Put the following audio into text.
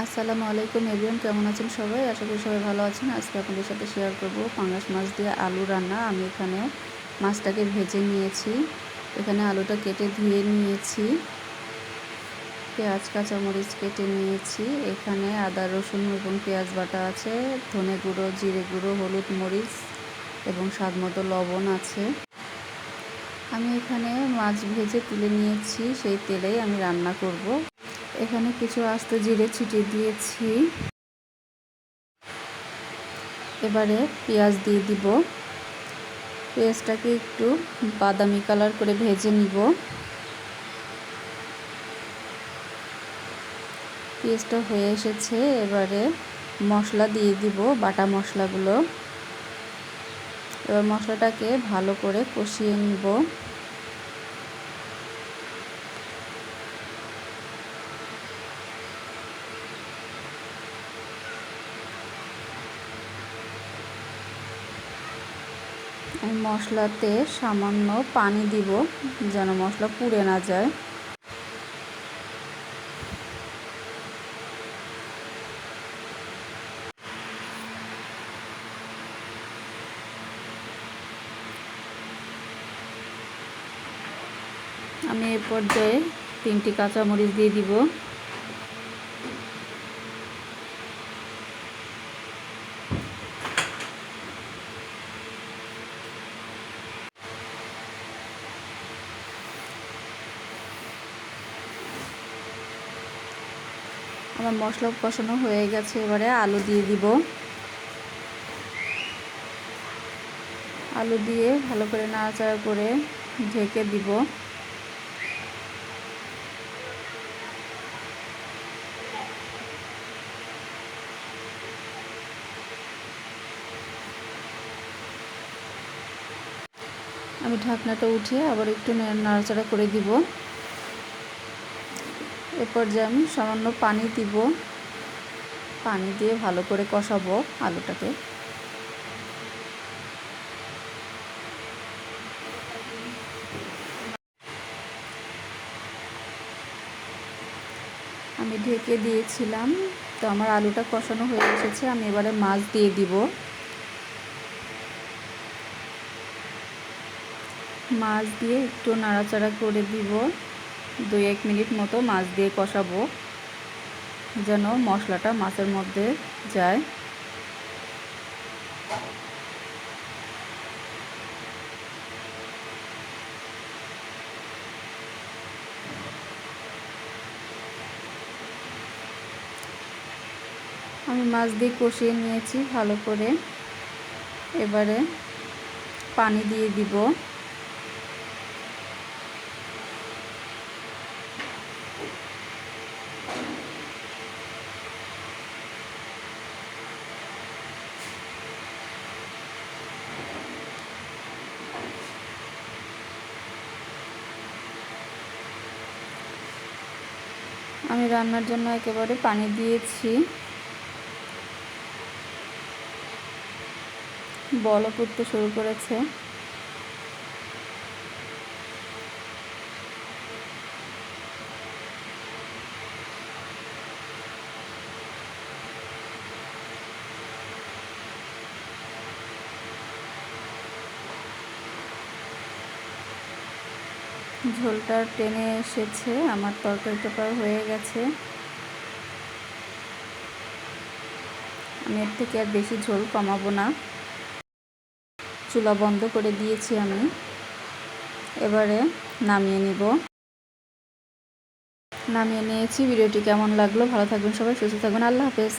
আসসালামু আলাইকুম এভরিওয়ান, কেমন আছেন সবাই? আশা করি সবাই ভালো আছেন। আজকে আপনাদের সাথে শেয়ার করব পাঙ্গাস মাছ দিয়ে আলু রান্না। আমি এখানে মাছটাকে ভেজে নিয়েছি, এখানে আলুটা কেটে ধুয়ে নিয়েছি, পেঁয়াজ কাঁচামরিচ কেটে নিয়েছি, এখানে আদা রসুন এবং পেঁয়াজ বাটা আছে, ধনে গুঁড়ো, জিরে গুঁড়ো, হলুদ মরিচ এবং স্বাদ মতো লবণ আছে। আমি এখানে মাছ ভেজে তুলে নিয়েছি, সেই তেলেই আমি রান্না করব। এখানে কিছু আস্ত জিরে ছিটিয়ে দিয়েছি। এবারে পেঁয়াজ দিয়ে দিব। পেঁয়াজটাকে একটু বাদামি কালার করে ভেজে নিব। পেঁয়াজটা হয়ে এসেছে, এবারে মশলা দিয়ে দিব, বাটা মশলাগুলো। এবার মশলাটাকে ভালো করে কষিয়ে নিব। মশলাতে সামান্য পানি দিব যেন মশলা পুড়ে না যায়। আমি এ পর্যায়ে 3টি কাঁচামরিচ দিয়ে দিব। আমার মশলা কষানো হয়ে গেছে, এবারে আলু দিয়ে দিব। আলু দিয়ে ভালো করে নাড়াচাড়া করে ঢেকে দিব। আমি ঢাকনাটা উঠিয়ে আবার একটু নাড়াচাড়া করে দিব। এরপর যে আমি সামান্য পানি দিব, পানি দিয়ে ভালো করে কষাবো আলুটাকে। আমি ঢেকে দিয়েছিলাম, তো আমার আলুটা কষানো হয়ে এসেছে। আমি এবারে মাছ দিয়ে দিব। মাছ দিয়ে একটু নাড়াচাড়া করে দিব। 2-1 মিনিট মতো মাছ দিয়ে কষাবো যেন মশলাটা মাছের মধ্যে যায়। আমি মাছ দিয়ে কষিয়ে নিয়েছি ভালো করে। এবারে পানি দিয়ে দিব। আমি রান্নার জন্য একেবারে পানি দিয়েছি। বলক উঠতে শুরু করেছে। ঝোলটা টেনে এসেছে, আমার তরকারিটা প্রায় হয়ে গেছে। আমি এর থেকে আর বেশি ঝোল কমাবো না। চুলা বন্ধ করে দিয়েছি আমি। এবারে নামিয়ে নিয়েছি। ভিডিওটি কেমন লাগলো? ভালো থাকবেন সবাই, সুস্থ থাকবেন। আল্লাহ হাফেজ।